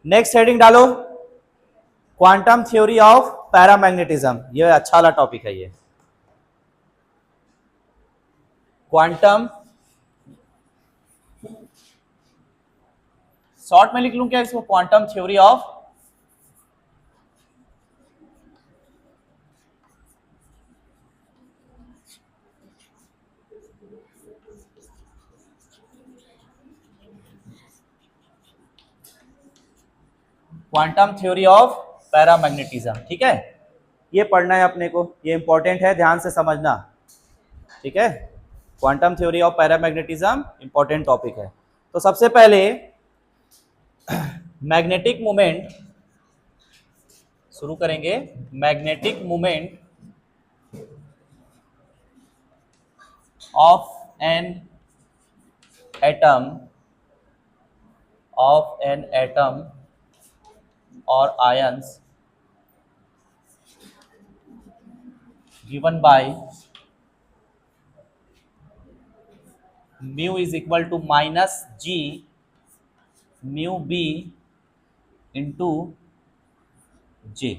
Next heading डालो, quantum theory of paramagnetism. ये अच्छा वाला टॉपिक है। ये क्वांटम, शॉर्ट में लिख लूं क्या इसको, quantum theory of quantum theory of paramagnetism. ठीक है, ये पढ़ना है अपने को, ये इंपॉर्टेंट है, ध्यान से समझना। ठीक है, quantum theory of paramagnetism important topic है। तो सबसे पहले मैग्नेटिक मोमेंट शुरू करेंगे। Magnetic moment of an atom or ions given by mu is equal to minus g mu b into j।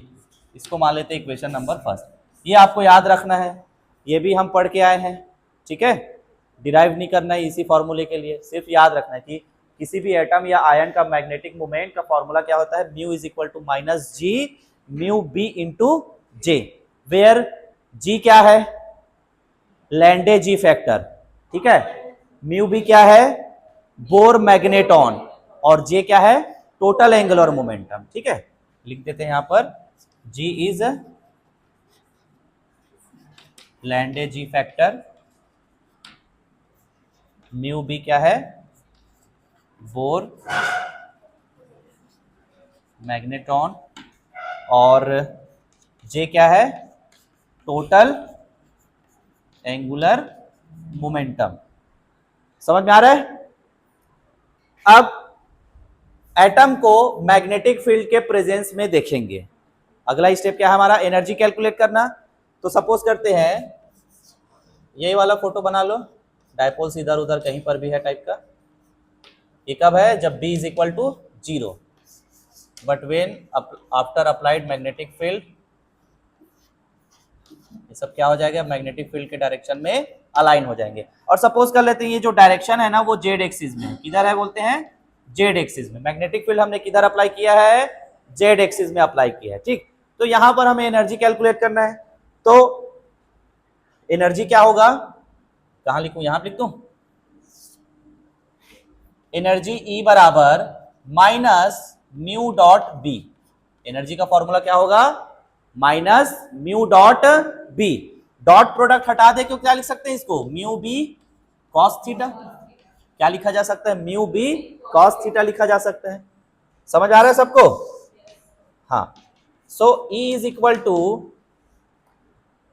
इसको मान लेते हैं इक्वेशन नंबर फर्स्ट। ये आपको याद रखना है, ये भी हम पढ़ के आए हैं। ठीक है, डिराइव नहीं करना है इसी फॉर्मूले के लिए, सिर्फ याद रखना है कि किसी भी एटम या आयन का मैग्नेटिक मोमेंट का फॉर्मूला क्या होता है, mu is equal to minus g mu B into J, where g क्या है, लैंडे जी फैक्टर। ठीक है, म्यू बी क्या है, बोर मैग्नेटॉन, और जे क्या है, टोटल एंगुलर मोमेंटम। ठीक है, लिख देते हैं यहां पर, g is Lande g factor, mu B क्या है, बोर मैग्नेटॉन, और जे क्या है, टोटल एंगुलर मोमेंटम। समझ में आ रहा है? अब एटम को मैग्नेटिक फील्ड के प्रेजेंस में देखेंगे। अगला स्टेप क्या है हमारा, एनर्जी कैलकुलेट करना। तो सपोज करते हैं यही वाला फोटो बना लो, डायपोल्स इधर उधर कहीं पर भी है टाइप का। ये कब है, जब B is equal to 0, but when after applied magnetic field, ये सब क्या हो जाएगा, मैग्नेटिक फील्ड के डायरेक्शन में अलाइन हो जाएंगे। और सपोज कर लेते हैं ये जो डायरेक्शन है ना वो जेड एक्सिस में, किधर है बोलते हैं, जेड एक्सिस में। मैग्नेटिक फील्ड हमने किधर अप्लाई किया है, जेड एक्सिस में अप्लाई किया है। ठीक, तो यहां पर हमें एनर्जी कैलकुलेट करना है। तो एनर्जी क्या होगा, कहां लिखूं, यहां लिख दूं, एनर्जी E बराबर minus mu dot B. Energy का फॉर्मूला क्या होगा, minus mu dot B. Dot product हटा दे क्यों, क्या लिख सकते हैं इसको, म्यू बी कॉस थीटा। क्या लिखा जा सकता है, म्यू बी कॉस थीटा लिखा जा सकता है। समझ आ रहा है सबको? हाँ, so E is equal to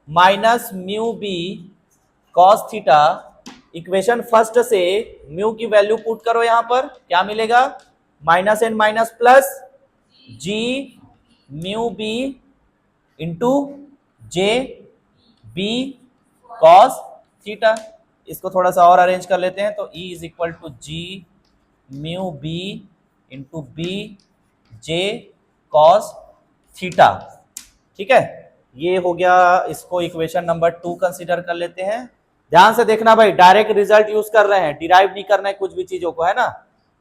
minus mu B cos theta. Equation first से म्यू की वैल्यू पुट करो, यहां पर क्या मिलेगा, minus N minus plus g mu B into J B cos theta. इसको थोड़ा सा और अरेंज कर लेते हैं, तो E is equal to g mu B into B J cos theta. ठीक है, ये हो गया, इसको इक्वेशन नंबर 2 कंसीडर कर लेते हैं। ध्यान से देखना भाई, डायरेक्ट रिजल्ट यूज कर रहे हैं, डिराइव नहीं करना है कुछ भी चीजों को, है ना,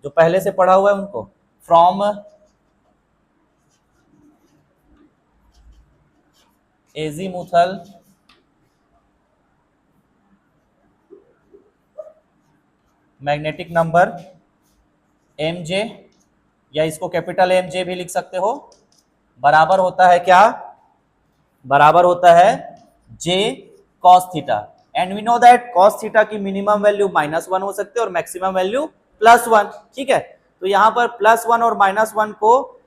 जो पहले से पढ़ा हुआ है उनको। From azimuthal magnetic number M J, या इसको कैपिटल एम जे भी लिख सकते हो, बराबर होता है क्या, बराबर होता है J cos theta. And we know that cos theta की मिनिमम वैल्यू -1 हो सकती है और मैक्सिमम वैल्यू +1। ठीक है, तो यहां पर +1 और -1 को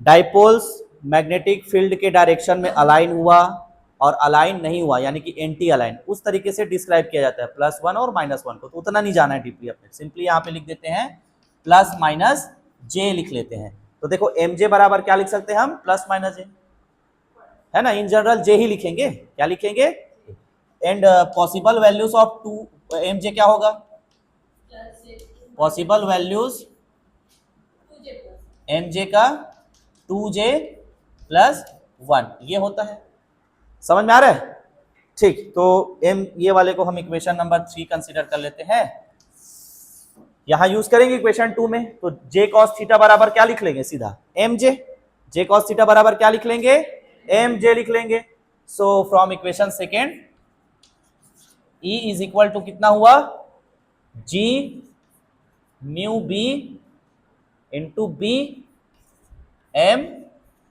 डाइपोल्स मैग्नेटिक फील्ड के डायरेक्शन में अलाइन हुआ और अलाइन नहीं हुआ, यानी कि एंटी अलाइन, उस तरीके से डिस्क्राइब किया जाता है +1 और -1 को। तो उतना नहीं जाना है डीपली, अपने सिंपली यहाँ पे लिख देते हैं प्लस माइनस जे लिख लेते हैं। तो देखो एम जे बराबर क्या लिख सकते हैं हम, प्लस माइनस जे, है ना, इन जनरल जे ही लिखेंगे, क्या लिखेंगे, and possible values of 2 M J क्या होगा, पॉसिबल वैल्यूज mj का 2j प्लस 1, ये होता है। समझ में आ रहा है? ठीक, तो ये वाले को हम इक्वेशन नंबर 3 कंसीडर कर लेते हैं। यहां यूज करेंगे इक्वेशन 2 में, तो j cos थीटा बराबर क्या लिख लेंगे? सीधा mj। j cos थीटा बराबर क्या लिख लेंगे? mj लिख लेंगे। So from equation second E is equal to कितना हुआ? g mu b into b m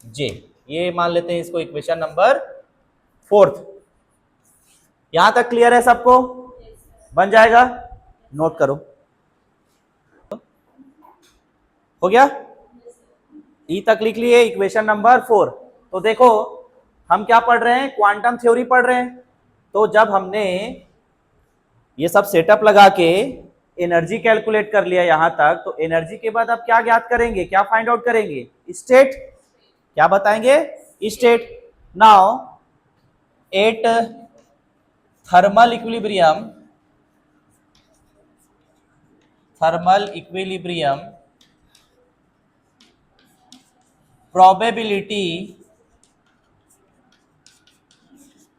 j। ये मान लेते हैं इसको इक्वेशन नंबर 4। यहां तक क्लियर है सबको? बन जाएगा? नोट करो। हो गया? ई तक लिख लिए इक्वेशन नंबर 4। तो देखो हम क्या पढ़ रहे हैं? क्वांटम थ्योरी पढ़ रहे हैं। तो जब हमने ये सब सेटअप लगा के एनर्जी कैलकुलेट कर लिया यहां तक, तो एनर्जी के बाद अब क्या ज्ञात करेंगे? क्या फाइंड आउट करेंगे? स्टेट। क्या बताएंगे? State. Now at thermal equilibrium,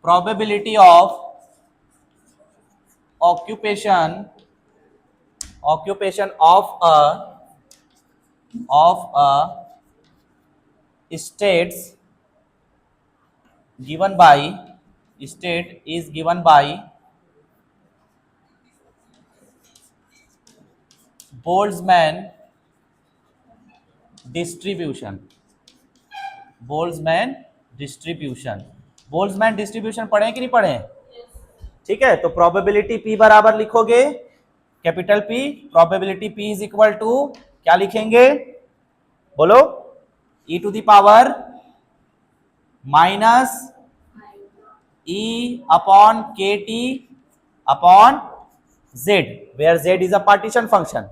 probability of occupation of a states given by state is given by Boltzmann distribution। Boltzmann distribution पढ़े कि नहीं पढ़े? ठीक है, तो प्रोबेबिलिटी P बराबर लिखोगे capital P। Probability P is equal to क्या लिखेंगे? बोलो, e to the power minus e upon के T upon z, where z is a partition function.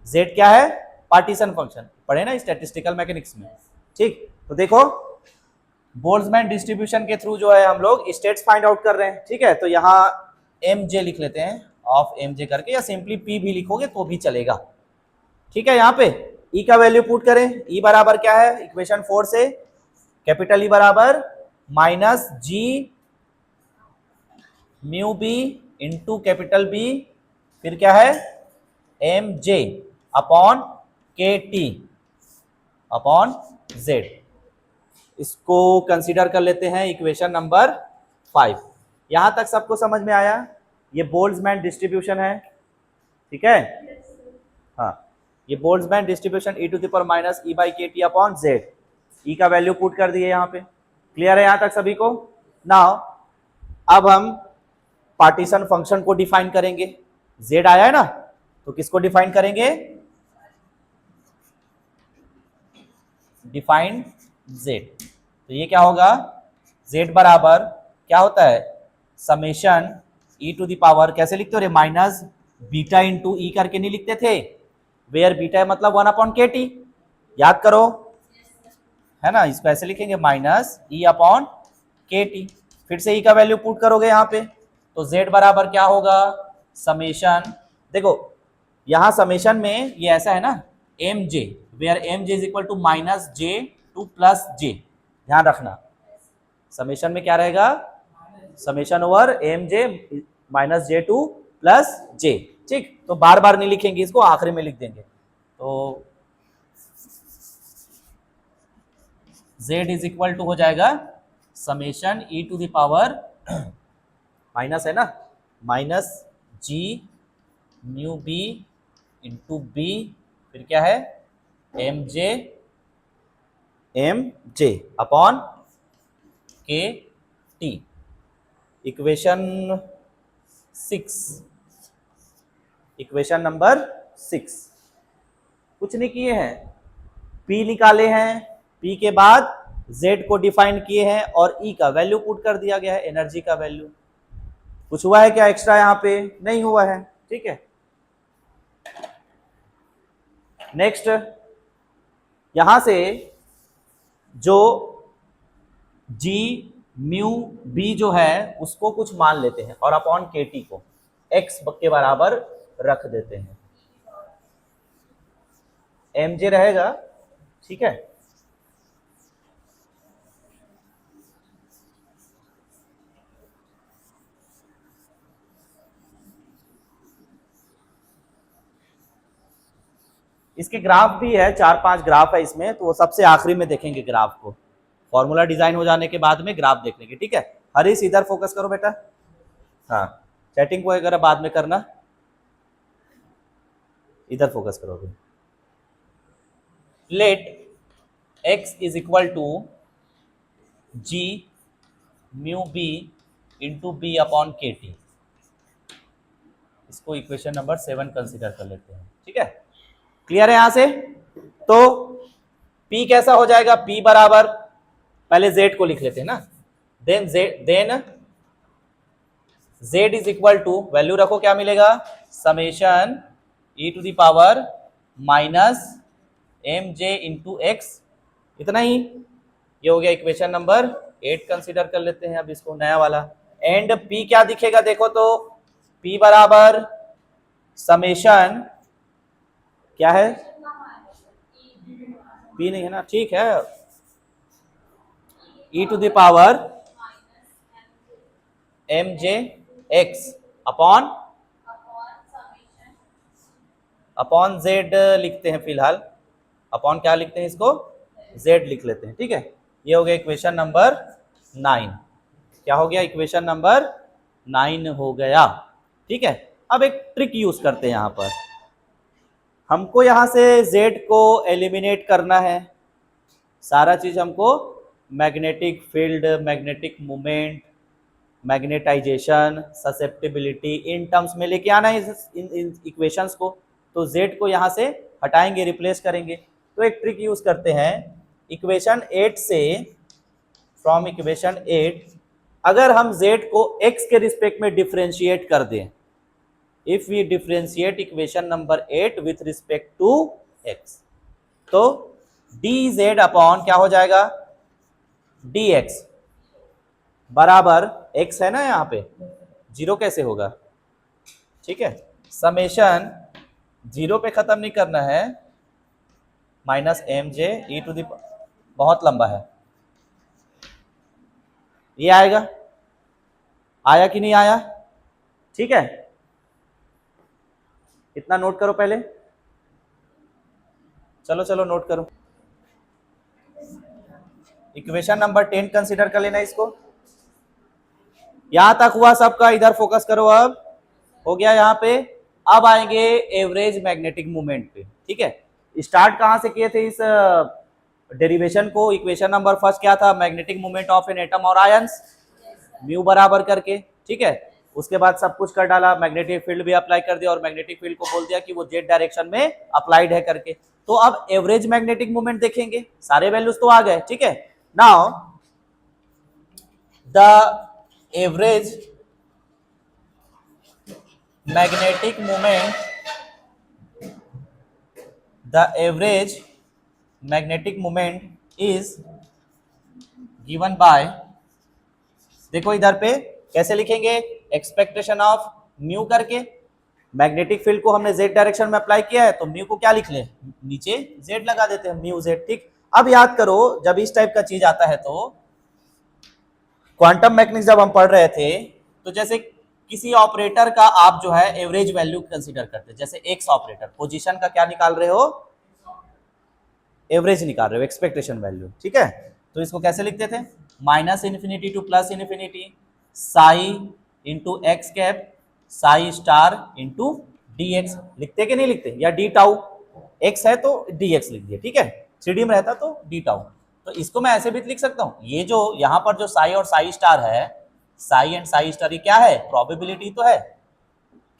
z क्या है? Partition function. पढ़े ना स्टैटिस्टिकल मैकेनिक्स में। ठीक, तो देखो बोल्ट्जमैन डिस्ट्रीब्यूशन के थ्रू जो है हम लोग स्टेट्स फाइंड आउट कर रहे हैं। ठीक है, तो यहाँ mj लिख लेते हैं ऑफ mj करके, या सिंपली p भी लिखोगे तो भी चलेगा। ठीक है, यहाँ पे e का वैल्यू पुट करें। e बराबर क्या है? इक्वेशन 4 से कैपिटल E बराबर minus g mu b into capital B, फिर क्या है? mj अपॉन के टी अपॉन z। इसको कंसीडर कर लेते हैं इक्वेशन नंबर 5। यहां तक सबको समझ में आया? ये बोल्ट्जमैन डिस्ट्रीब्यूशन है। ठीक है, हाँ, ये Boltzmann distribution e to the power minus e by K T upon z। e का वैल्यू पुट कर दिए यहाँ पे। क्लियर है यहां तक सभी को? नाउ अब हम पार्टीशन फंक्शन को डिफाइन करेंगे। z आया है ना, तो किसको डिफाइन करेंगे? Define z। तो ये क्या होगा? z बराबर क्या होता है? Summation e to the power, कैसे लिखते हो रे? माइनस बीटा इंटू ई करके नहीं लिखते थे? वेयर बीटा मतलब 1 अपॉन के टी। याद करो, है ना? इसको ऐसे लिखेंगे माइनस ई अपॉन के टी। फिर से ई का वैल्यू पुट करोगे यहाँ पे, तो z बराबर क्या होगा? समेशन, देखो यहां समेशन में ये ऐसा है ना, mj, where mj is equal to minus j to plus j। ध्यान रखना, समेशन में क्या रहेगा? Summation over mj minus j to plus j। ठीक, तो बार बार नहीं लिखेंगे इसको, आखिरी में लिख देंगे। तो z इज इक्वल टू हो जाएगा summation e to the power minus है ना, minus g mu b into b, फिर क्या है? mj अपॉन के टी। Equation 6, equation number 6। कुछ नहीं किए हैं, p निकाले हैं, p के बाद z को डिफाइन किए हैं और e का वैल्यू पुट कर दिया गया है, एनर्जी का वैल्यू। कुछ हुआ है क्या एक्स्ट्रा? यहाँ पे नहीं हुआ है। ठीक है, नेक्स्ट यहां से जो g म्यू b जो है उसको कुछ मान लेते हैं और अपॉन के टी को x के बराबर रख देते हैं। mj रहेगा, ठीक है। इसके ग्राफ भी है, 4-5 ग्राफ है इसमें, तो वो सबसे आखिरी में देखेंगे ग्राफ को, फॉर्मूला डिजाइन हो जाने के बाद में ग्राफ देख लेंगे, ठीक है। हरीश इधर फोकस करो बेटा, हाँ चैटिंग को अगर बाद में करना, इधर फोकस करोगे। Let x is equal to g mu B into B upon के टी, इसको इक्वेशन नंबर 7 कंसिडर कर लेते हैं, ठीक है। क्लियर है यहां से? तो P कैसा हो जाएगा, P बराबर, पहले Z को लिख लेते हैं ना, then Z is equal to, value रखो क्या मिलेगा, summation e to the power minus M J into X, इतना ही। ये हो गया इक्वेशन नंबर 8 कंसिडर कर लेते हैं अब इसको, नया वाला। एंड P क्या दिखेगा देखो तो, P बराबर समेशन क्या है, P नहीं है ना, ठीक है, e to the power M J X upon Z लिखते हैं फिलहाल, अपॉन क्या लिखते हैं इसको, जेड लिख लेते हैं, ठीक है। ये हो गया इक्वेशन नंबर 9, क्या हो गया, इक्वेशन नंबर 9 हो गया, ठीक है। अब एक ट्रिक यूज करते हैं यहां पर, हमको यहां से z को एलिमिनेट करना है, सारा चीज हमको magnetic field, magnetic moment, magnetisation, susceptibility, in terms में लेके आना है इन इक्वेशंस को। तो z को यहाँ से हटाएंगे, रिप्लेस करेंगे। तो एक ट्रिक यूज करते हैं, इक्वेशन 8 से, फ्रॉम इक्वेशन 8 अगर हम z को x के रिस्पेक्ट में डिफरेंशिएट कर दें, if we differentiate equation number 8 with respect to x, तो dz अपॉन क्या हो जाएगा, dx बराबर x है ना, यहाँ पे जीरो कैसे होगा, ठीक है, समेशन जीरो पे खत्म नहीं करना है, minus M J E to the, बहुत लंबा है, ये आएगा, आया कि नहीं आया, ठीक है। इतना नोट करो पहले, चलो चलो नोट करो। इक्वेशन नंबर 10 कंसीडर कर लेना इसको, यहां तक हुआ सबका, इधर फोकस करो, अब हो गया यहाँ पे। अब आएंगे एवरेज मैग्नेटिक मूवमेंट पे, ठीक है। स्टार्ट कहां से किए थे इस डेरिवेशन को, इक्वेशन नंबर फर्स्ट क्या था, magnetic movement of an atom और आयंस, म्यू बराबर करके, ठीक है। उसके बाद सब कुछ कर डाला, मैग्नेटिक फील्ड भी अप्लाई कर दिया, और मैग्नेटिक फील्ड को बोल दिया कि वो जेड डायरेक्शन में अप्लाइड है करके। तो अब एवरेज मैग्नेटिक मूवमेंट देखेंगे, सारे वैल्यूज तो आ गए, ठीक है। Now the average magnetic moment, the average magnetic moment is given by, देखो इधर पे कैसे लिखेंगे, एक्सपेक्टेशन ऑफ म्यू करके, मैग्नेटिक फील्ड को हमने जेड डायरेक्शन में अप्लाई किया है, तो म्यू को क्या लिख ले, नीचे जेड लगा देते हैं, म्यू जेड, ठीक। अब याद करो, जब इस टाइप का चीज आता है तो क्वांटम मैकेनिक्स जब हम पढ़ रहे थे, तो जैसे किसी ऑपरेटर का आप जो है एवरेज वैल्यू कंसीडर करते हैं, जैसे एक्स ऑपरेटर, पोजीशन का क्या निकाल रहे हो, एवरेज निकाल रहे हो, एक्सपेक्टेशन वैल्यू, ठीक है। तो इसको कैसे लिखते थे, minus infinity two plus infinity, Sai into x cap, Sai star into D x, लिखते कि नहीं लिखते, या डी टाउ, एक्स है तो डी एक्स लिख दिया, ठीक है, 3D में रहता तो डी टाउ। तो इसको मैं ऐसे भी लिख सकता हूँ, ये जो यहाँ पर जो साई और साई स्टार है, साई एंड साई स्टार, ये क्या है, प्रोबेबिलिटी तो है,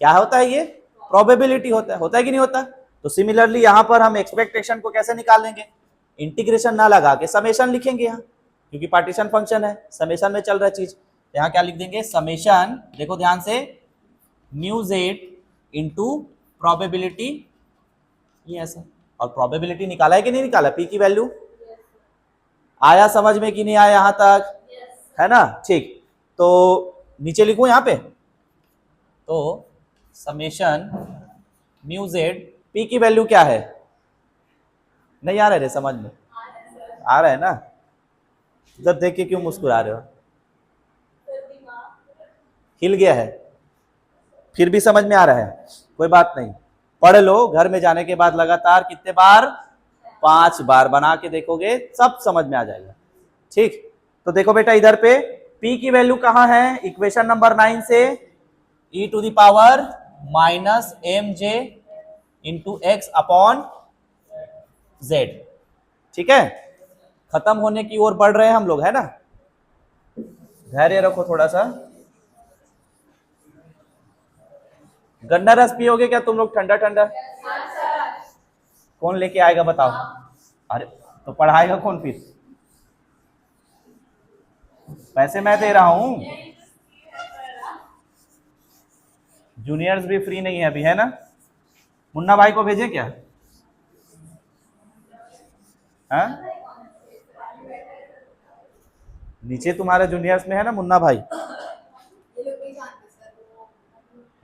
क्या होता है, ये प्रोबेबिलिटी होता है कि नहीं होता। तो सिमिलरली यहाँ पर हम एक्सपेक्टेशन को कैसे निकाल लेंगे, इंटीग्रेशन ना लगा के समेशन लिखेंगे यहाँ, क्योंकि पार्टीशन फंक्शन है, समेशन में चल रहा है चीज, यहाँ क्या लिख देंगे, समेशन, देखो ध्यान से, म्यू जेड इंटू प्रोबेबिलिटी, ये ऐसा, और प्रोबेबिलिटी निकाला है कि नहीं निकाला, पी की वैल्यू आया समझ में कि नहीं आया यहाँ तक, है ना, ठीक। तो नीचे लिखूं यहाँ पे, तो समेशन म्यू जेड, पी की वैल्यू क्या है, नहीं आ रहा है रे समझ में? आ रहा है ना? जब देख के क्यों मुस्कुरा रहे हो? हिल गया है? फिर भी समझ में आ रहा है? कोई बात नहीं, पढ़ लो, घर में जाने के बाद लगातार कितने बार? 5 बार बना के देखोगे सब समझ में आ जाएगा। ठीक, तो देखो बेटा इधर पे p की वैल्यू कहां है? इक्वेशन नंबर 9 से e to the power minus M J into X upon Z. ठीक है, खत्म होने की ओर बढ़ रहे हैं हम लोग, है ना? धैर्य रखो थोड़ा सा। गन्ना रस पियोगे क्या तुम लोग? ठंडा ठंडा कौन लेके आएगा बताओ? अरे तो पढ़ाएगा कौन फिर? पैसे मैं दे रहा हूं, जूनियर्स भी फ्री नहीं है अभी, है ना? मुन्ना भाई को भेजें क्या? हाँ, नीचे तुम्हारे जूनियर्स में है ना मुन्ना भाई,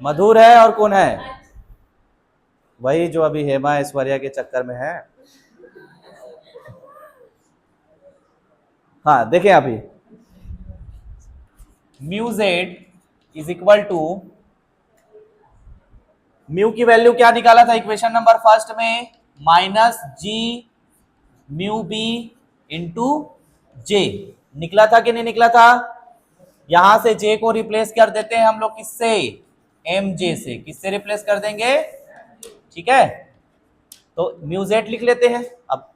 मधुर है, और कौन है? वही जो अभी हेमा ऐश्वर्या के चक्कर में है। हाँ देखें अभी, mu z is equal to, mu की वैल्यू क्या निकाला था इक्वेशन नंबर फर्स्ट में? Minus g mu B into j. निकला था कि नहीं निकला था? यहां से जे को रिप्लेस कर देते हैं हम लोग, किससे? एम जे से। किससे रिप्लेस कर देंगे? ठीक है, तो म्यू जेड लिख लेते हैं। अब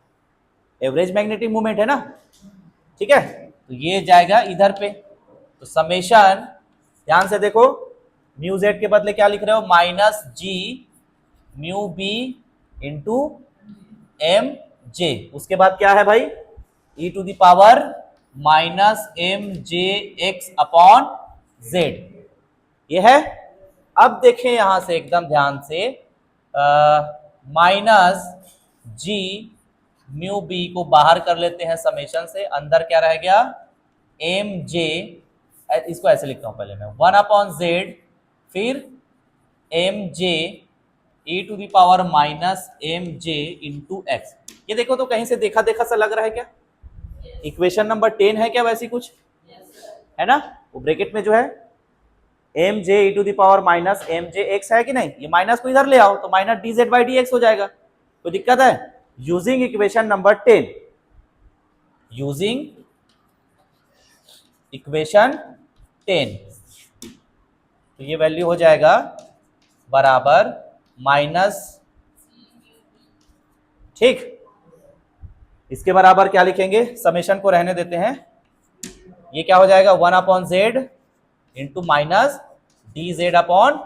एवरेज मैग्नेटिक मोमेंट है ना, ठीक है, तो ये जाएगा इधर पे, तो समेशन, ध्यान से देखो, म्यू जेड के बदले क्या लिख रहे हो? Minus g mu B into M J. उसके बाद क्या है भाई? E to the power minus M J X upon Z, ये है। अब देखें यहां से एकदम ध्यान से, माइनस जी म्यू बी को बाहर कर लेते हैं समेशन से, अंदर क्या रह गया? एम जे, इसको ऐसे लिखता हूं पहले मैं, 1 अपॉन जेड, फिर m J E to the power minus M J into x. ये देखो तो कहीं से देखा देखा सा लग रहा है क्या? इक्वेशन नंबर 10 है क्या वैसी कुछ? है ना? वो ब्रैकेट में जो है m J E to the power minus M J x है कि नहीं? ये माइनस को इधर ले आओ तो minus D Z by d x हो जाएगा। कोई दिक्कत है? Using equation number 10, using equation 10, तो ये वैल्यू हो जाएगा बराबर माइनस, ठीक, इसके बराबर क्या लिखेंगे? समेशन को रहने देते हैं, ये क्या हो जाएगा? 1 upon Z into minus D Z upon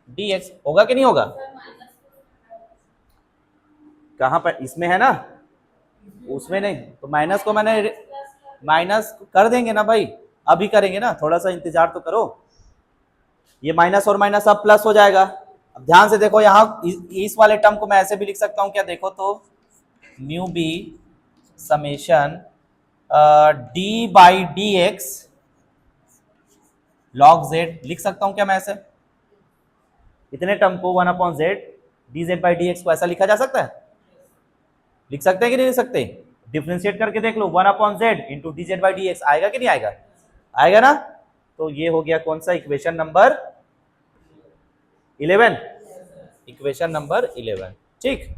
D x. होगा कि नहीं होगा? कहां पर? इसमें है ना, उसमें नहीं, तो माइनस को मैंने माइनस कर देंगे ना भाई, अभी करेंगे ना, थोड़ा सा इंतजार तो करो। ये माइनस और माइनस अब प्लस हो जाएगा। अब ध्यान से देखो, यहां इस वाले टर्म को मैं ऐसे भी लिख सकता हूं क्या? देखो तो mu b summation d by d x log z लिख सकता हूं क्या मैं ऐसे? इतने टर्म को 1 upon Z D Z by d x को ऐसा लिखा जा सकता है? लिख सकते हैं कि नहीं लिख सकते? डिफ्रेंशिएट करके देख लो, 1 upon Z into D Z by d x, आएगा कि नहीं आएगा? आएगा ना? तो ये हो गया कौन सा? इक्वेशन नंबर 11, इक्वेशन नंबर 11, ठीक।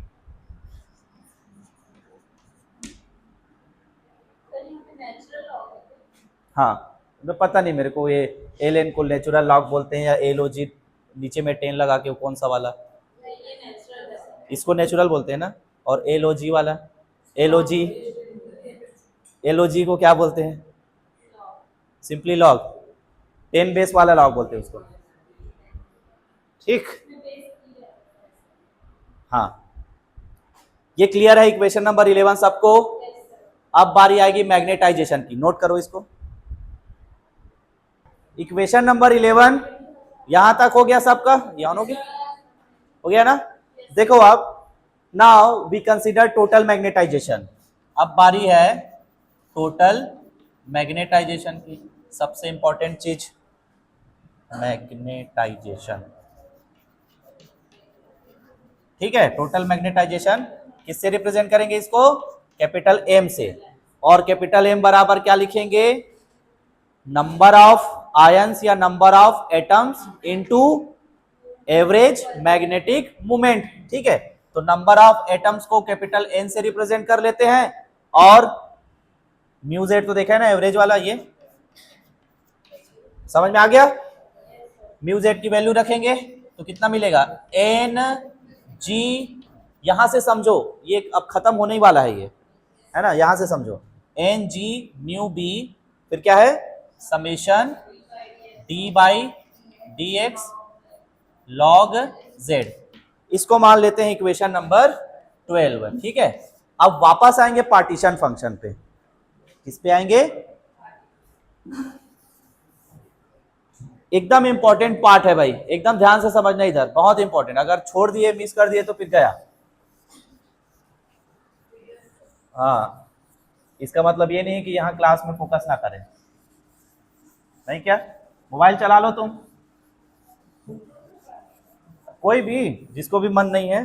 हाँ, तो पता नहीं मेरे को, ये एल एन को नेचुरल लॉग बोलते हैं या एल ओ जी नीचे में 10 लगा के, कौन सा वाला? इसको नेचुरल बोलते हैं ना। और एल ओ जी वाला, एल ओ जी, एल ओ जी को क्या बोलते हैं? सिंपली लॉग, 10 बेस वाला लॉग बोलते हैं उसको, ठीक। हाँ, ये क्लियर है इक्वेशन नंबर 11 सबको? अब बारी आएगी मैग्नेटाइजेशन की, नोट करो इसको। इक्वेशन नंबर 11 यहां तक हो गया सबका? यहां हो गया ना? देखो अब, now we consider total magnetisation. अब बारी है टोटल मैग्नेटाइजेशन की, सबसे इंपॉर्टेंट चीज मैग्नेटाइजेशन, ठीक है। टोटल मैग्नेटाइजेशन किससे रिप्रेजेंट करेंगे इसको? कैपिटल एम से। और कैपिटल एम बराबर क्या लिखेंगे? नंबर ऑफ आयंस या number of atoms into average magnetic moment. ठीक है, तो नंबर ऑफ एटम्स को कैपिटल एन से रिप्रेजेंट कर लेते हैं, और म्यू जेड तो देखा है ना एवरेज वाला, ये समझ में आ गया। म्यू जेड की वैल्यू रखेंगे तो कितना मिलेगा? एन जी, यहां से समझो ये अब खत्म होने ही वाला है ये, है ना, यहां से समझो एन जी म्यू बी, फिर क्या है? Summation d by d x log Z. इसको मान लेते हैं इक्वेशन नंबर 12। ठीक है, अब वापस आएंगे पार्टीशन फंक्शन पे। किस पे आएंगे? एकदम इंपॉर्टेंट पार्ट है भाई, एकदम ध्यान से समझना, इधर बहुत इंपॉर्टेंट, अगर छोड़ दिए मिस कर दिए तो फिर गया। हाँ, इसका मतलब ये नहीं है कि यहाँ क्लास में फोकस ना करें, नहीं क्या? मोबाइल चला लो तुम, कोई भी जिसको भी मन नहीं है।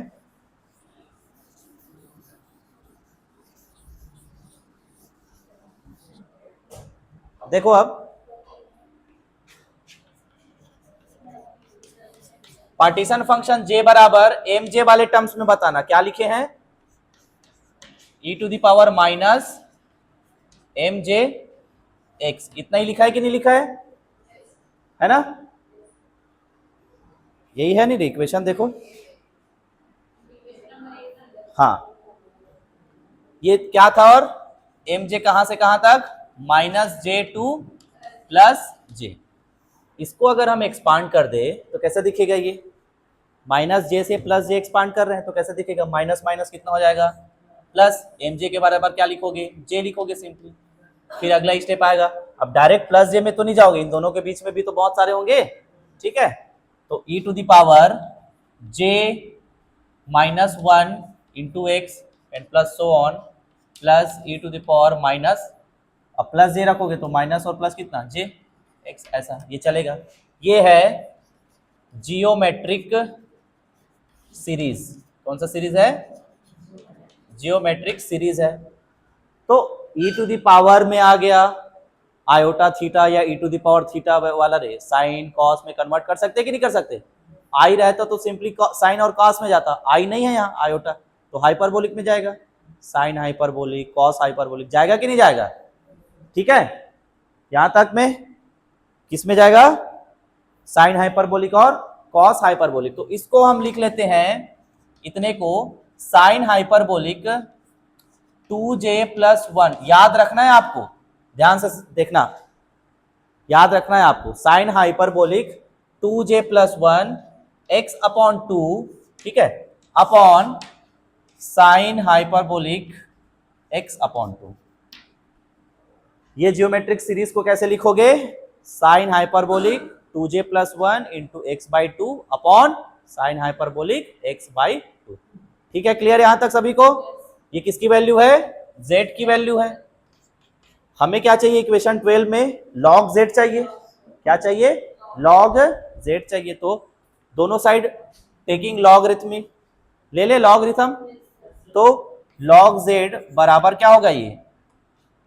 देखो अब पार्टीशन फंक्शन j बराबर एम जे वाले टर्म्स में बताना क्या लिखे हैं? e to the power minus M J x, इतना ही लिखा है कि नहीं लिखा है ना? यही है नहीं इक्वेशन, देखो। हाँ, ये क्या था? और एम जे कहां से कहां तक? माइनस जे टू प्लस जे। इसको अगर हम एक्सपांड कर दे तो कैसे दिखेगा ये? माइनस जे से प्लस जे एक्सपांड कर रहे हैं तो कैसे दिखेगा? माइनस माइनस कितना हो जाएगा? प्लस। एम जे के बराबर क्या लिखोगे? जे लिखोगे सिंपली। फिर अगला स्टेप आएगा, अब डायरेक्ट प्लस जे में तो नहीं जाओगे, इन दोनों के बीच में भी तो बहुत सारे होंगे। ठीक है, तो e to the power j minus one into x and plus so on plus e to the power minus, अब प्लस जे रखोगे तो माइनस और प्लस कितना? जे एक्स, ऐसा ये चलेगा। ये है जियोमेट्रिक सीरीज। कौन सा सीरीज है? जियोमेट्रिक सीरीज है। तो e टू द पावर में आ गया आयोटा थीटा या e to the power theta वाला रे, साइन कॉस में कन्वर्ट कर सकते कि नहीं कर सकते? आई रहता तो सिंपली साइन और कॉस में जाता, आई नहीं है यहाँ आयोटा, तो हाइपरबोलिक में जाएगा। साइन हाइपरबोलिक कॉस हाइपरबोलिक जाएगा कि नहीं जाएगा? ठीक है, यहां तक में किस में जाएगा? साइन हाइपरबोलिक और कॉस हाइपरबोलिक। तो इसको हम लिख लेते हैं इतने को साइन हाइपरबोलिक 2j प्लस 1। याद रखना है आपको, ध्यान से देखना, याद रखना है आपको, sine hyperbolic 2j plus 1 x upon 2, ठीक है, upon sine hyperbolic x upon 2। ये जियोमेट्रिक सीरीज को कैसे लिखोगे? Sine hyperbolic 2j plus 1 into x by 2 upon sine hyperbolic x by 2। ठीक है, क्लियर यहां तक सभी को? ये किसकी वैल्यू है? z की वैल्यू है। हमें क्या चाहिए इक्वेशन 12 में? log z चाहिए। क्या चाहिए? log z चाहिए। तो दोनों साइड टेकिंग लॉगरिथम, ले ले लॉगरिथम, तो log z बराबर क्या होगा? ये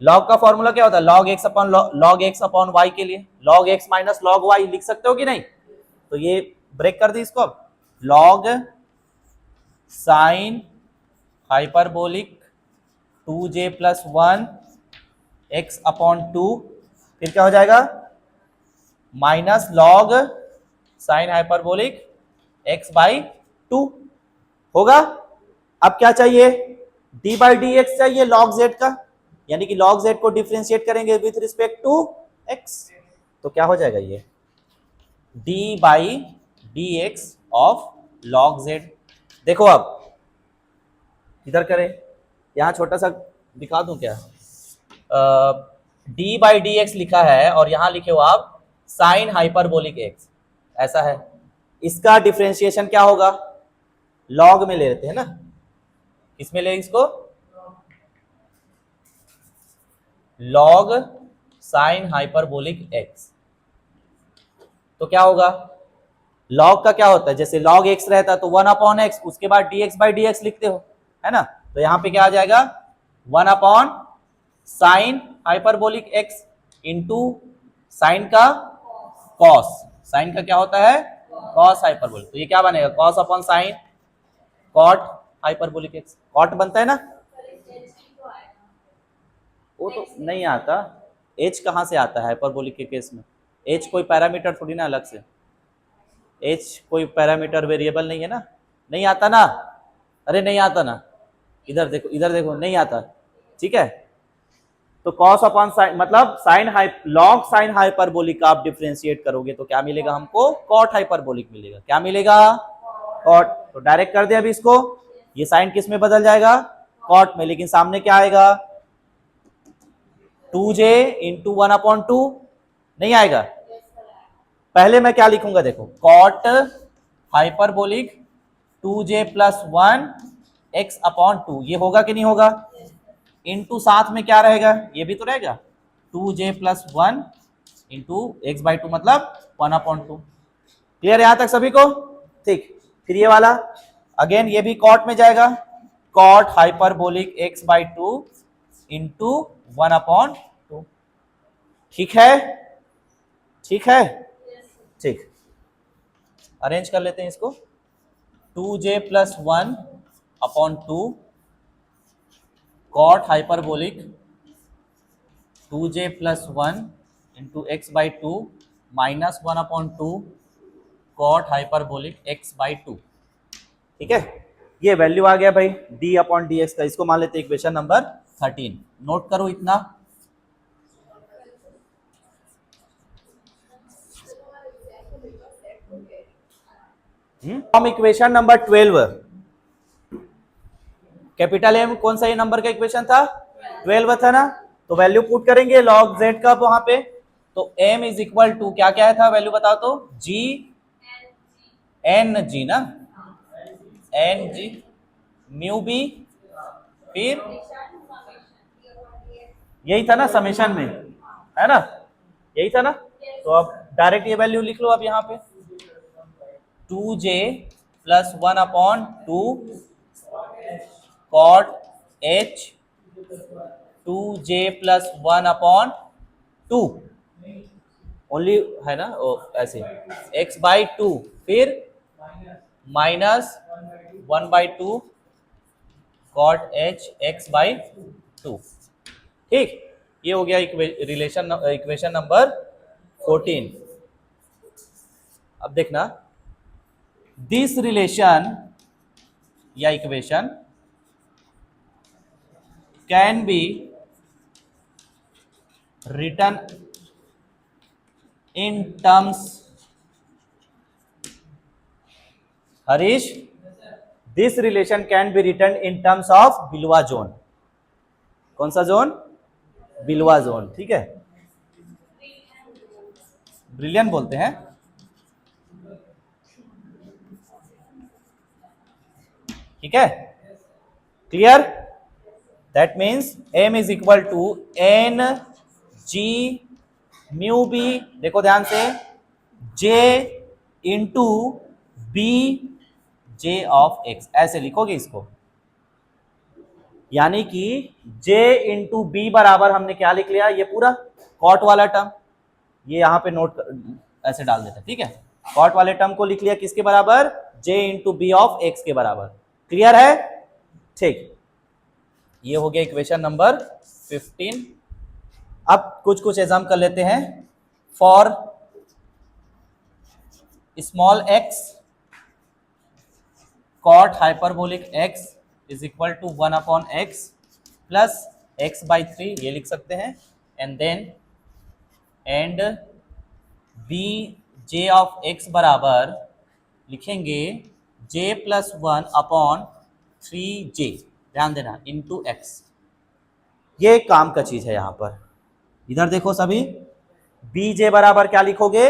log का फॉर्मूला क्या होता है? log x upon log x upon y के लिए log x minus log y लिख सकते हो कि नहीं? तो ये ब्रेक कर दी इसको। अब log sine hyperbolic 2j plus 1 x upon 2, फिर क्या हो जाएगा? Minus log sine hyperbolic x by 2 होगा। अब क्या चाहिए? d बाई डी एक्स चाहिए log z का, यानी कि log z को डिफ्रेंशिएट करेंगे विथ रिस्पेक्ट टू x, तो क्या हो जाएगा? ये d by d x of log z। देखो अब इधर करें, यहां छोटा सा दिखा दूं क्या? d बाई डी एक्स लिखा है और यहां लिखे हो आप साइन हाइपरबोलिक एक्स, ऐसा है। इसका डिफ्रेंशिएशन क्या होगा? लॉग में ले लेते हैं ना, इसमें ले इसको लॉग साइन हाइपरबोलिक एक्स, तो क्या होगा? लॉग का क्या होता है? जैसे लॉग एक्स रहता है तो 1 अपॉन एक्स, उसके बाद dx बाई डी एक्स लिखते हो, है ना? तो यहाँ पे क्या आ जाएगा 1 upon sine hyperbolic x into sine का कॉस, साइन का क्या होता है कॉस हाइपरबोलिक, तो ये क्या बनेगा cos upon sine cot hyperbolic x, cot बनता है ना, वो तो नहीं आता, एच कहाँ से आता है हाइपरबोलिक के केस में, एच कोई पैरामीटर थोड़ी ना अलग से, एच कोई पैरामीटर वेरिएबल नहीं है ना, नहीं आता ना, अरे नहीं आता ना, इधर देखो नहीं आता, ठीक है। तो कॉस अपॉन साइन मतलब साइन लॉग साइन हाइपरबोलिक का आप डिफरेंशिएट करोगे तो क्या मिलेगा हमको कॉट हाइपरबोलिक मिलेगा, क्या मिलेगा कॉट, तो डायरेक्ट कर दे अभी इसको, ये साइन किस में बदल जाएगा कॉट में, लेकिन सामने क्या आएगा 2j इंटू 1/2 नहीं आएगा, पहले मैं क्या लिखूंगा देखो cot hyperbolic 2j plus 1 x upon 2, ये होगा कि नहीं होगा, इंटू साथ में क्या रहेगा ये भी तो रहेगा 2j plus 1 into x by 2 मतलब 1/2, क्लियर यहां तक सभी को, ठीक। फिर ये वाला अगेन ये भी कॉट में जाएगा, cot hyperbolic x by 2 into 1/2, ठीक है, ठीक है, ठीक, अरेंज कर लेते हैं इसको, 2j plus 1/2 cot hyperbolic 2j plus 1 into x by 2 minus 1/2 cot hyperbolic x by 2, ठीक है। ये वैल्यू आ गया भाई d अपॉन डी एक्स का, इसको मान लेते हैं इक्वेशन नंबर 13, नोट करो इतना। हम इक्वेशन नंबर 12, कैपिटल एम कौन सा ये नंबर का इक्वेशन था 12 था ना, तो वैल्यू पुट करेंगे लॉग z का वहां पे, तो m इज इक्वल टू क्या क्या था वैल्यू बताओ तो g n g ना, n g म्यू b, फिर यही था ना समेशन में, है ना यही था ना, तो अब डायरेक्ट ये वैल्यू लिख लो अब यहाँ पे 2j plus 1/2 cot h 2j plus 1/2 only है ना, ऐसे x बाई 2 फिर minus 1/2 cot h x by 2, ठीक। ये हो गया इक्वेशन नंबर 14। अब देखना दिस रिलेशन या equation can be written in terms, Harish this relation can be written in terms of Brillouin, कौन सा जोन बिलवा जोन, ठीक है, ब्रिलियन बोलते हैं, ठीक है, clear, that means m is equal to n g mu b, देखो ध्यान से j into b j of x, ऐसे लिखोगे इसको, यानी कि j इंटू बी बराबर हमने क्या लिख लिया, ये पूरा कॉट वाला टर्म, ये यहां पे नोट ऐसे डाल देते, ठीक है, कॉट वाले टर्म को लिख लिया किसके बराबर j into b of x के बराबर, क्लियर है, ठीक। ये हो गया इक्वेशन नंबर 15। अब कुछ एग्जाम कर लेते हैं, for small x cot hyperbolic x is equal to 1/x plus x by 3 ये लिख सकते हैं, and then and b j of x बराबर लिखेंगे j प्लस 1/3j, ध्यान देना इंटू x, ये काम का चीज है यहां पर, इधर देखो सभी bj बराबर क्या लिखोगे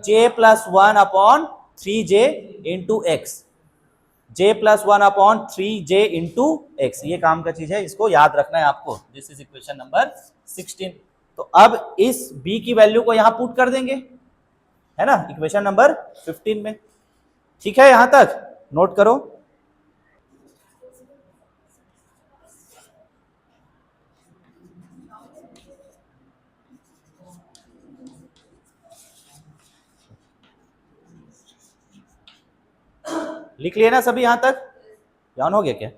j plus 1/3j into x, j plus 1/3j into x, ये काम का चीज है, इसको याद रखना है आपको, दिस इज इक्वेशन नंबर 16। तो अब इस b की वैल्यू को यहां पुट कर देंगे, है ना इक्वेशन नंबर 15 में, ठीक है, यहां तक नोट करो। लिख लिए ना सभी यहां तक? ऑन हो गया क्या?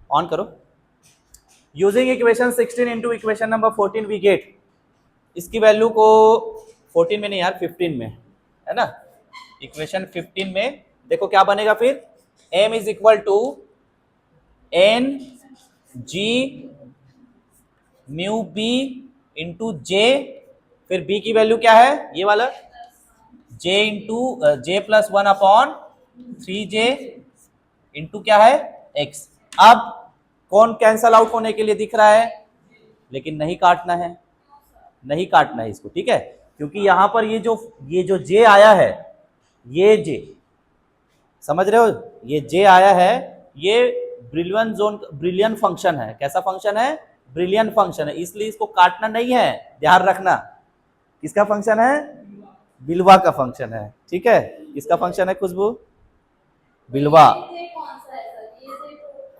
ऑन करो। Using equation 16 into equation number 14 we get, इसकी वैल्यू को 14 में नहीं यार 15 में, है ना? इक्वेशन 15 में देखो क्या बनेगा फिर, m is equal to N g mu B into J, फिर b की वैल्यू क्या है ये वाला, j इंटू जे प्लस 1 अपॉन 3j इंटू क्या है x। अब कौन कैंसल आउट होने के लिए दिख रहा है, लेकिन नहीं काटना है, नहीं काटना है इसको, ठीक है? क्योंकि यहां पर ये जो j आया है, ये j समझ रहे हो, ये j आया है, ये ब्रिलियन फंक्शन है। कैसा फंक्शन है? ब्रिलियन फंक्शन है, इसलिए इसको काटना नहीं है, ध्यान रखना। किसका फंक्शन है? बिलवा का फंक्शन है, ठीक है? किसका फंक्शन है खुशबू? बिलवा।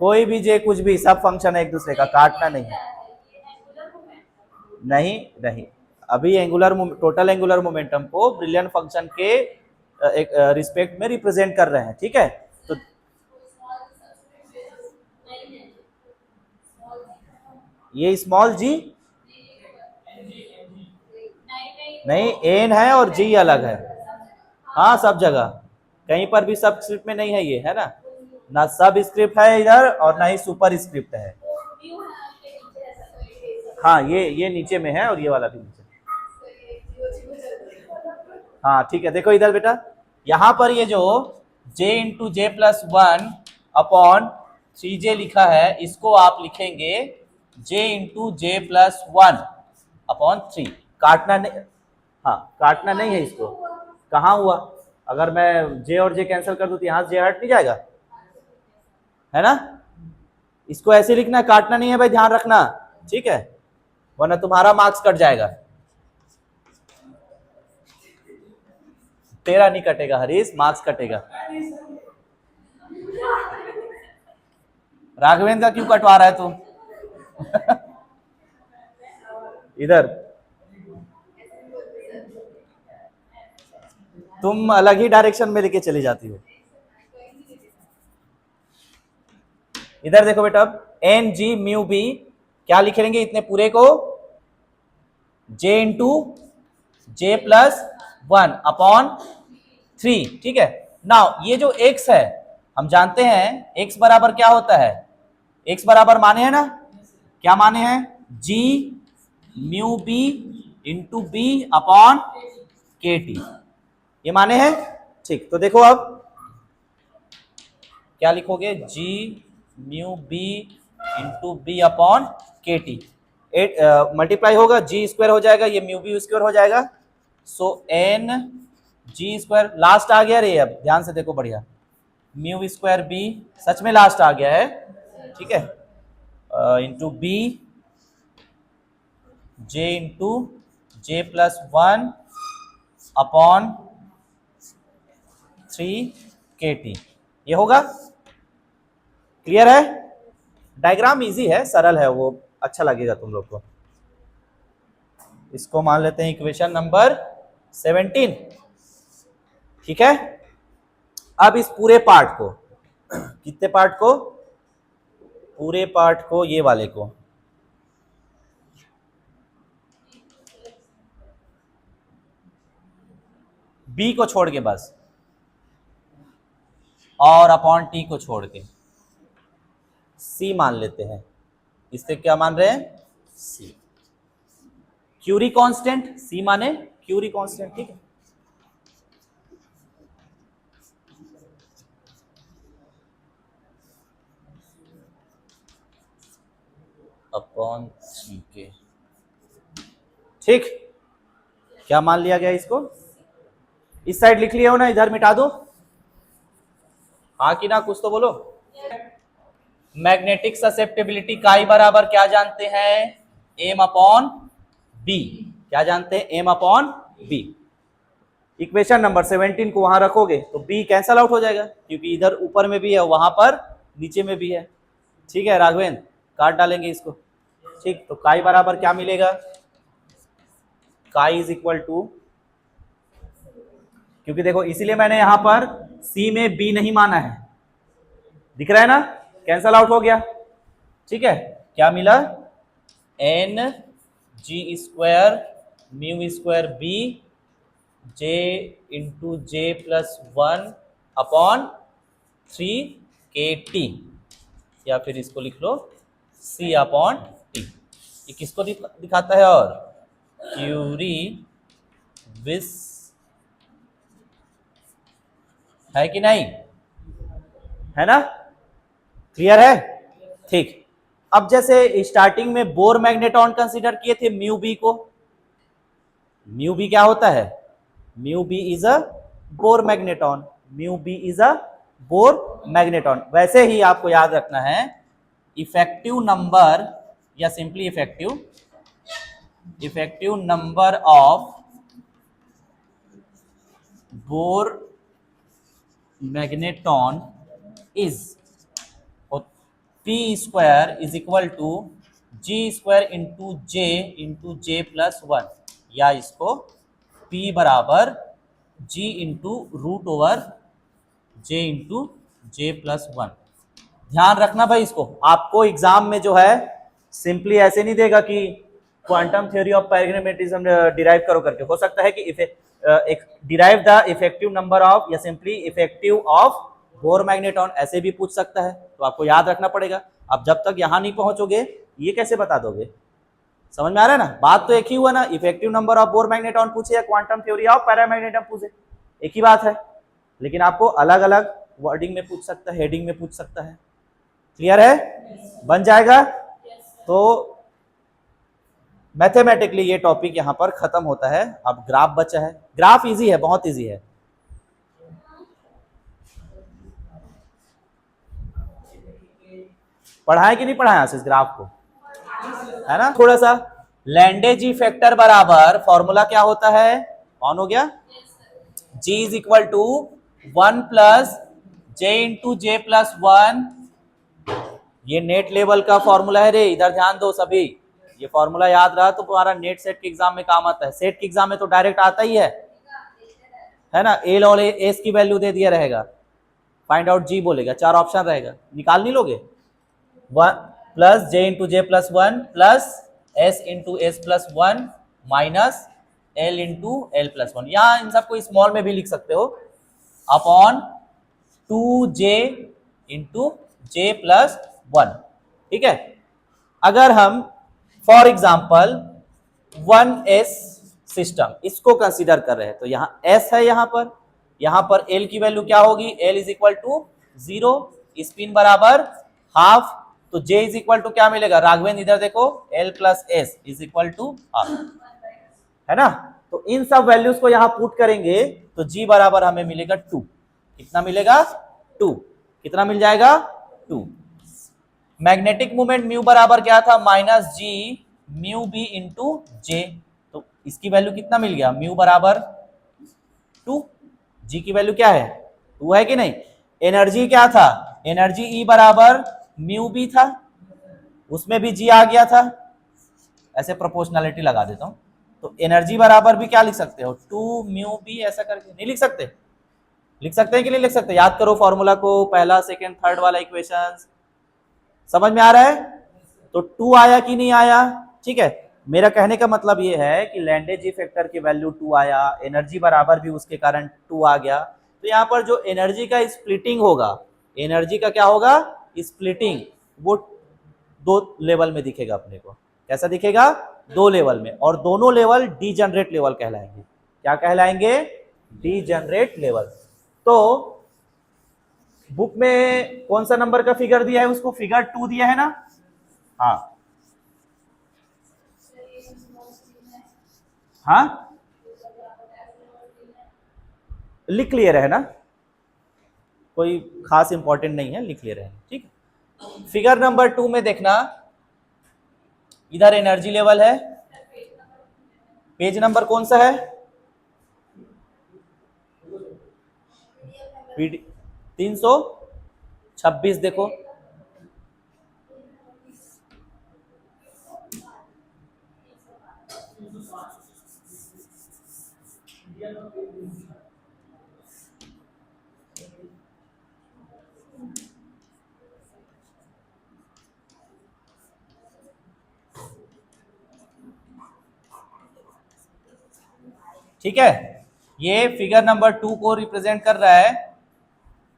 कोई भी जे कुछ भी, सब फंक्शन है एक दूसरे का, काटना नहीं है। नहीं नहीं, अभी एंगुलर टोटल एंगुलर मोमेंटम को ब्रिलियन फंक्शन के एक रिस्पेक्ट में रिप्रेजेंट कर रहे हैं, ठीक है? तो ये स्मॉल जी नहीं, एन है और जी अलग है। हाँ सब जगह, कहीं पर भी सब स्क्रिप्ट में नहीं है ये, है ना? ना सब स्क्रिप्ट है इधर और ना ही सुपर स्क्रिप्ट है। हाँ ये नीचे में है और ये वाला भी नीचे। हाँ ठीक है, देखो इधर बेटा, यहाँ पर ये जो j इंटू जे प्लस 1 अपॉन 3j लिखा है, इसको आप लिखेंगे j इंटू जे प्लस 1 अपॉन 3। काटना नहीं, हाँ काटना नहीं है इसको। कहाँ हुआ? अगर मैं j और j कैंसिल कर दूं तो यहाँ से j हट नहीं जाएगा, है ना? इसको ऐसे लिखना, काटना नहीं है भाई, ध्यान रखना, ठीक है? वरना तुम्हारा मार्क्स कट जाएगा। तेरा नहीं कटेगा हरीश, मार्क्स कटेगा। राघवेंद्र का क्यों कटवा रहा है तू? इधर तुम अलग ही डायरेक्शन में लेके चली जाती हो। इधर देखो बेटा, एन जी म्यू बी क्या लिख लेंगे इतने पूरे को, j इंटू जे प्लस 1 अपॉन 3, ठीक है? नाउ ये जो x है, हम जानते हैं x बराबर क्या होता है, x बराबर माने हैं ना, क्या माने हैं? g mu B into B upon के टी, ये माने हैं, ठीक? तो देखो अब क्या लिखोगे, g mu B into B upon के टी, मल्टीप्लाई होगा, जी स्क्वायर हो जाएगा, ये म्यू बी स्क्वायर हो जाएगा, सो एन जी स्क्वायर लास्ट आ गया रे, अब ध्यान से देखो बढ़िया, म्यू स्क्वायर बी सच में लास्ट आ गया है, ठीक है? इंटू बी जे इंटू जे प्लस 1 अपॉन 3 के टी, ये होगा। क्लियर है? डायग्राम इजी है, सरल है, वो अच्छा लगेगा तुम लोग को। इसको मान लेते हैं इक्वेशन नंबर 17, ठीक है? अब इस पूरे पार्ट को, कितने पार्ट को? पूरे पार्ट को, ये वाले को, बी को छोड़ के बस, और अपॉन टी को छोड़ के सी मान लेते हैं। इससे क्या मान रहे हैं? सी। क्यूरी कांस्टेंट, सी माने क्यूरी कांस्टेंट, ठीक है? अपॉन 3k, ठीक? क्या मान लिया गया इसको? इस साइड लिख लिया हो ना, इधर मिटा दो, हाँ कि ना, कुछ तो बोलो। मैग्नेटिक ससेप्टेबिलिटी काई बराबर क्या जानते हैं? M upon b. क्या जानते हैं? M upon b. Equation number 17 को वहां रखोगे तो बी कैंसल आउट हो जाएगा, क्योंकि इधर ऊपर में भी है, वहां पर नीचे में भी है, ठीक है? राघवेंद्र काट डालेंगे इसको, ठीक? तो काई बराबर क्या मिलेगा? काई इज इक्वल टू क्योंकि देखो इसीलिए मैंने यहां पर सी में बी नहीं माना है, दिख रहा है ना, कैंसल आउट हो गया। ठीक है, क्या मिला, N g square mu square B J into जे प्लस 1 अपॉन 3 KT, या फिर इसको लिख लो C अपॉन T। ये किसको दिखाता है, और क्यूरी विस है कि नहीं, है ना, क्लियर है। ठीक, अब जैसे स्टार्टिंग में बोर मैग्नेटॉन कंसीडर किए थे म्यू बी को, म्यू बी क्या होता है, mu B is a Bohr magneton, mu B is a Bohr magneton. वैसे ही आपको याद रखना है इफेक्टिव नंबर या simply effective number of Bohr magneton is P square is equal to g square into J plus 1, या इसको P बराबर G into root over J into जे प्लस 1। ध्यान रखना भाई, इसको आपको एग्जाम में जो है सिंपली ऐसे नहीं देगा कि quantum theory of paramagnetism derive करो करके, हो सकता है कि derive the effective number of या simply effective of Bohr magneton ऐसे भी पूछ सकता है, तो आपको याद रखना पड़ेगा। अब जब तक यहां नहीं पहुंचोगे ये कैसे बता दोगे, समझ में आ रहा है ना, बात तो एक ही हुआ ना, effective number of Bohr magneton पूछे या क्वांटम थ्योरी ऑफ पैरामैग्नेटिज्म पूछे, एक ही बात है, लेकिन आपको अलग अलग वर्डिंग में पूछ सकता है, हेडिंग में पूछ सकता है। क्लियर है, बन जाएगा। तो मैथमेटिकली ये टॉपिक यहां पर खत्म होता है। अब ग्राफ बचा है, ग्राफ इजी है, बहुत इजी है। पढ़ाए कि नहीं पढ़ाया इस ग्राफ को, है ना, थोड़ा सा। लैंडे जी फैक्टर बराबर फॉर्मूला क्या होता है, ऑन हो गया, G is equal to 1 plus J into J plus 1, ये नेट लेवल का फॉर्मूला है रे, इधर ध्यान दो सभी, ये फॉर्मूला याद रहा तो तुम्हारा नेट सेट के एग्जाम में काम आता है, सेट के एग्जाम में तो डायरेक्ट आता ही है ना, एल और एस की वैल्यू दे दिया रहेगा, फाइंड आउट जी बोलेगा, 4 ऑप्शन रहेगा, निकाल नहीं लोगे, 1 प्लस जे इंटू जे plus 1 plus S into S plus 1 minus L into L plus 1, यहाँ इन सबको स्मॉल में भी लिख सकते हो, अपॉन 2J इंटू जे प्लस 1। ठीक है, अगर हम फॉर एग्जाम्पल 1s सिस्टम इसको कंसीडर कर रहे हैं, तो यहाँ s है, यहाँ पर l की वैल्यू क्या होगी, l is equal to 0, spin बराबर हाफ, तो j इज इक्वल टू क्या मिलेगा, राघवेंद्र इधर देखो, l plus s is equal to half, है ना, तो इन सब वैल्यूज को यहां पुट करेंगे तो g बराबर हमें मिलेगा 2, कितना मिलेगा 2, कितना मिल जाएगा 2। मैग्नेटिक मोमेंट म्यू बराबर क्या था, minus g mu B into जे, तो इसकी वैल्यू कितना मिल गया, म्यू बराबर 2, जी की वैल्यू क्या है 2 है कि नहीं। एनर्जी क्या था, एनर्जी ई बराबर म्यू बी था, उसमें भी जी आ गया था, ऐसे प्रोपोर्शनलिटी लगा देता हूं, तो एनर्जी बराबर भी क्या लिख सकते हो 2 म्यू बी, ऐसा करके नहीं लिख सकते, लिख सकते हैं कि नहीं लिख सकते, याद करो फॉर्मूला को, पहला सेकंड थर्ड वाला इक्वेशंस, समझ में आ रहा है, तो 2 आया कि नहीं आया। ठीक है, मेरा कहने का मतलब ये है कि लैंडे जी फैक्टर की वैल्यू 2 आया, एनर्जी बराबर भी उसके कारण 2 आ गया, तो यहाँ पर जो एनर्जी का स्प्लिटिंग होगा, एनर्जी का क्या होगा स्प्लिटिंग, वो 2 लेवल में दिखेगा अपने को, कैसा दिखेगा 2 लेवल में, और दोनों लेवल डीजनरेट लेवल कहलाएंगे, क्या कहलाएंगे डीजनरेट लेवल। तो बुक में कौन सा नंबर का फिगर दिया है, उसको फिगर 2 दिया है ना, हाँ हाँ, लिख लिए रहे ना, कोई खास इंपॉर्टेंट नहीं है, लिख ले रहे हैं। ठीक है, फिगर नंबर 2 में देखना, इधर एनर्जी लेवल है, पेज नंबर कौन सा है, 326, देखो ठीक है, ये फिगर नंबर 2 को रिप्रेजेंट कर रहा है।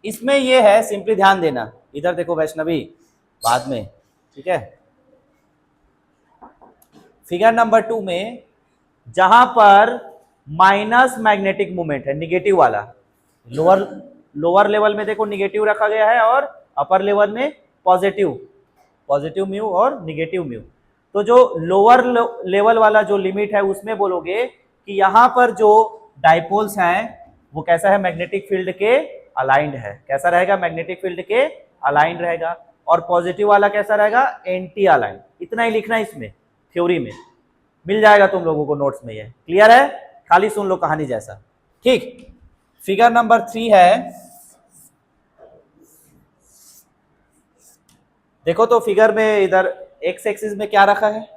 इसमें ये है, सिंपली ध्यान देना, इधर देखो वैष्णवी, बाद में, ठीक है। फिगर नंबर 2 में जहां पर माइनस मैग्नेटिक मोमेंट है, निगेटिव वाला, लोअर लेवल में देखो निगेटिव रखा गया है और अपर लेवल में पॉजिटिव म्यू और निगेटिव म्यू। तो जो लोअर लेवल वाला जो लिमिट है उसमें बोलोगे कि यहां पर जो डाइपोल्स हैं वो कैसा है, मैग्नेटिक फील्ड के अलाइंड है। कैसा रहेगा, मैग्नेटिक फील्ड के अलाइंड रहेगा। और पॉजिटिव वाला कैसा रहेगा, एंटी अलाइंड। इतना ही लिखना है इसमें, थ्योरी में मिल जाएगा तुम लोगों को नोट्स में। ये क्लियर है, खाली सुन लो कहानी जैसा, ठीक। फिगर नंबर 3 है, देखो तो फिगर में इधर एक्स एक्सिस में क्या रखा है,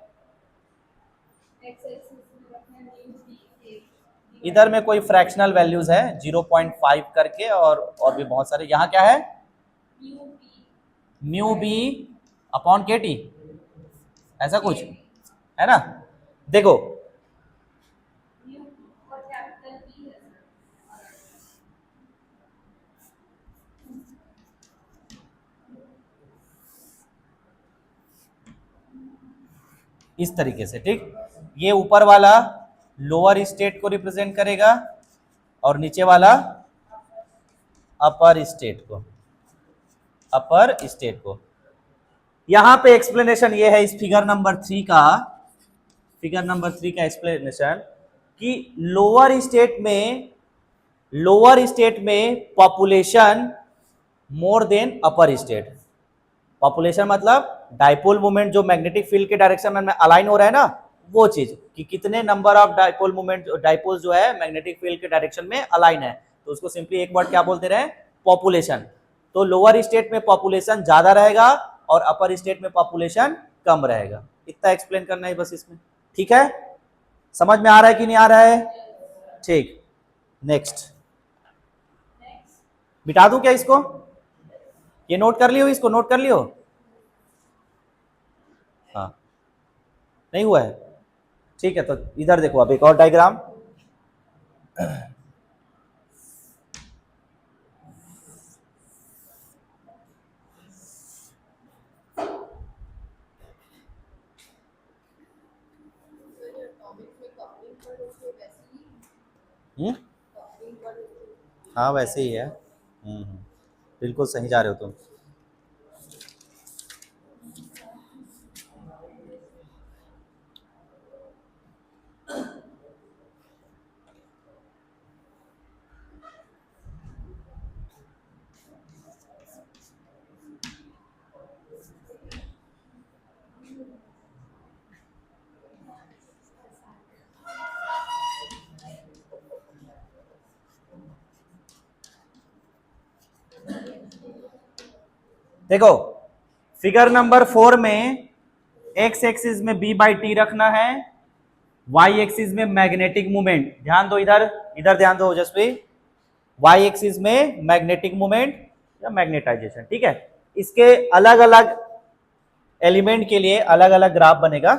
इधर में कोई फ्रैक्शनल वैल्यूज है 0.5 करके और भी बहुत सारे। यहाँ क्या है, म्यू बी अपॉन के टी, ऐसा कुछ है ना। देखो इस तरीके से, ठीक। ये ऊपर वाला लोअर स्टेट को रिप्रेजेंट करेगा और नीचे वाला अपर स्टेट को। यहां पे एक्सप्लेनेशन ये है इस फिगर नंबर 3 का एक्सप्लेनेशन कि लोअर स्टेट में पॉपुलेशन मोर देन अपर स्टेट। पॉपुलेशन मतलब डाइपोल मोमेंट जो मैग्नेटिक फील्ड के डायरेक्शन में अलाइन हो रहा है ना, वो चीज कि कितने नंबर ऑफ डाइपोल जो है मैग्नेटिक फील्ड के डायरेक्शन में अलाइन है, तो उसको सिंपली एक वर्ड क्या बोलते रहे, पॉपुलेशन। तो लोअर स्टेट में पॉपुलेशन ज्यादा रहेगा और अपर स्टेट में पॉपुलेशन कम रहेगा। इतना एक्सप्लेन करना है बस इसमें, ठीक है। समझ में आ रहा है कि नहीं आ रहा है, ठीक। नेक्स्ट बिठा दूं क्या इसको, ये नोट कर लियो, इसको नोट कर लियो। हाँ, नहीं हुआ है, ठीक है। तो इधर देखो अब एक और डायग्राम, हाँ वैसे ही है। बिल्कुल सही जा रहे हो तुम। देखो फिगर नंबर 4 में एक्स एक्सिस में बी बाई टी रखना है, वाई एक्सिस में मैग्नेटिक मूवमेंट, ध्यान दो इधर, इधर ध्यान दो ओजस्वी, वाई एक्सिस में मैग्नेटिक मूवमेंट या मैग्नेटाइजेशन, ठीक है। इसके अलग अलग एलिमेंट के लिए अलग अलग ग्राफ बनेगा,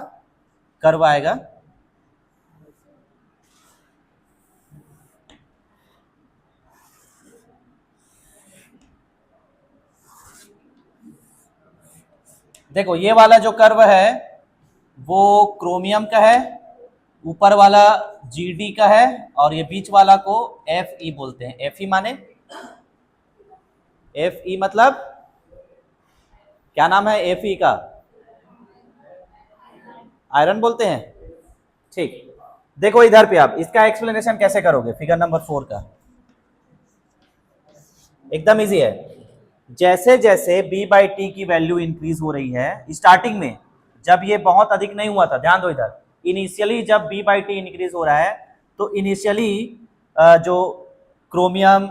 कर्व आएगा। देखो ये वाला जो कर्व है वो क्रोमियम का है, ऊपर वाला जीडी का है और ये बीच वाला को एफ ई बोलते हैं। एफ ई माने, एफ ई मतलब क्या नाम है एफ ई का, आयरन बोलते हैं, ठीक। देखो इधर पे आप इसका एक्सप्लेनेशन कैसे करोगे, फिगर नंबर 4 का एकदम इजी है। जैसे जैसे b बाई टी की वैल्यू इंक्रीज हो रही है, स्टार्टिंग में जब ये बहुत अधिक नहीं हुआ था, ध्यान दो इधर, इनिशियली जब b बाई टी इंक्रीज हो रहा है तो इनिशियली जो क्रोमियम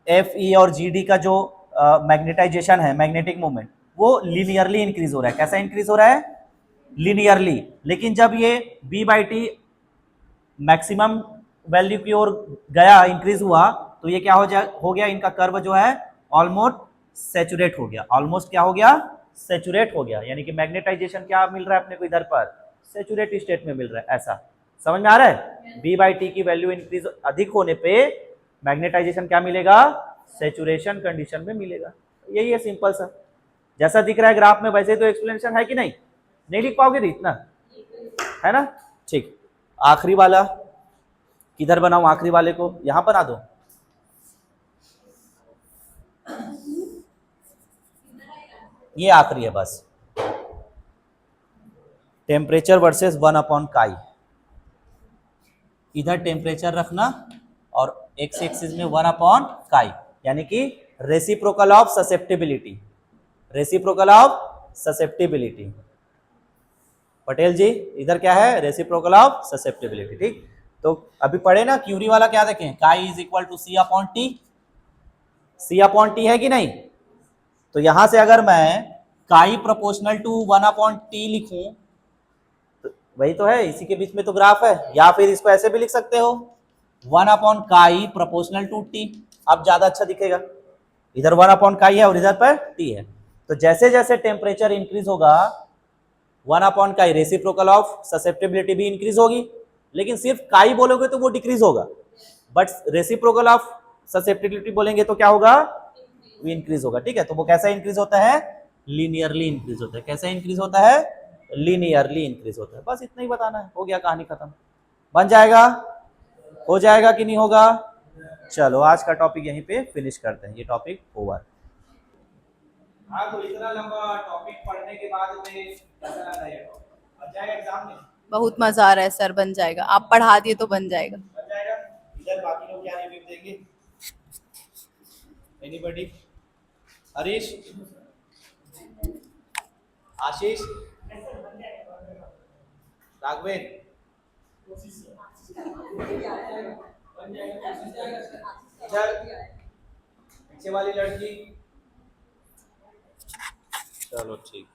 एफ ई और जी डी का जो मैग्नेटाइजेशन है, मैग्नेटिक मूवमेंट, वो लीनियरली इंक्रीज हो रहा है। कैसा इंक्रीज हो रहा है, लीनियरली। लेकिन जब ये b by T maximum value की ओर गया, इंक्रीज हुआ, तो ये क्या हो गया, इनका कर्व जो है ऑलमोस्ट सैचुरेट हो गया। ऑलमोस्ट क्या हो गया, सैचुरेट हो गया, यानी कि मैग्नेटाइजेशन क्या मिल रहा है अपने को इधर पर, सैचुरेट स्टेट में मिल रहा है ऐसा। समझ में आ रहा है? बी बाई टी की वैल्यू इंक्रीज अधिक होने पे मैग्नेटाइजेशन क्या मिलेगा? सैचुरेशन कंडीशन में मिलेगा। यही है सिंपल सा, जैसा दिख रहा है ग्राफ में वैसे तो एक्सप्लेनेशन है कि नहीं? नहीं लिख पाओगे तो इतना है ना। ठीक, आखिरी वाला किधर बनाऊं? आखिरी वाले को यहां बना दो। ये आखिरी है बस, टेम्परेचर वर्सेस 1/काई। इधर टेम्परेचर रखना और एक्स एक्सिस में 1/काई, यानी कि reciprocal of susceptibility, reciprocal of susceptibility. Patel ji इधर क्या है? Reciprocal of susceptibility. ठीक, तो अभी पढ़े ना क्यूरी वाला, क्या देखें? Chi is equal to c upon t, c upon t है कि नहीं? तो यहां से अगर मैं काई प्रोपोर्शनल टू 1/टी लिखूं तो वही तो है, इसी के बीच में तो ग्राफ है। या फिर इसको ऐसे भी लिख सकते हो 1/काई प्रोपोर्शनल टू टी, अब ज्यादा अच्छा दिखेगा। इधर 1/काई है और इधर पर टी है। तो जैसे जैसे टेम्परेचर इंक्रीज होगा 1/काई रेसिप्रोकल ऑफ ससेप्टिबिलिटी भी इंक्रीज होगी, लेकिन सिर्फ काई बोलोगे तो वो डिक्रीज होगा, बट रेसिप्रोकल ऑफ ससेप्टिबिलिटी बोलेंगे तो क्या होगा? वो इंक्रीज होगा। ठीक है, तो वो कैसा इंक्रीज होता है? लीनियरली इंक्रीज होता है। कैसा इंक्रीज होता है? लीनियरली इंक्रीज होता है। बस इतना ही बताना है, हो गया, कहानी खत्म। बन जाएगा? हो जाएगा कि नहीं होगा? चलो आज का टॉपिक यहीं पे फिनिश करते हैं, ये टॉपिक ओवर। हाँ, तो इतना लंबा टॉपिक पढ़ने के बाद में कैसा लगा ये टॉपिक? बन जाएगा एग्जाम में? बहुत मजा आ रहा है सर, बन जाएगा, आप पढ़ा दिए तो बन जाएगा। बन जाएगा। इधर बाकी लोग क्या रिव्यू देंगे? एनीबॉडी? हरीश, आशीष, राघवेन, इधर पीछे वाली लड़की, चलो ठीक।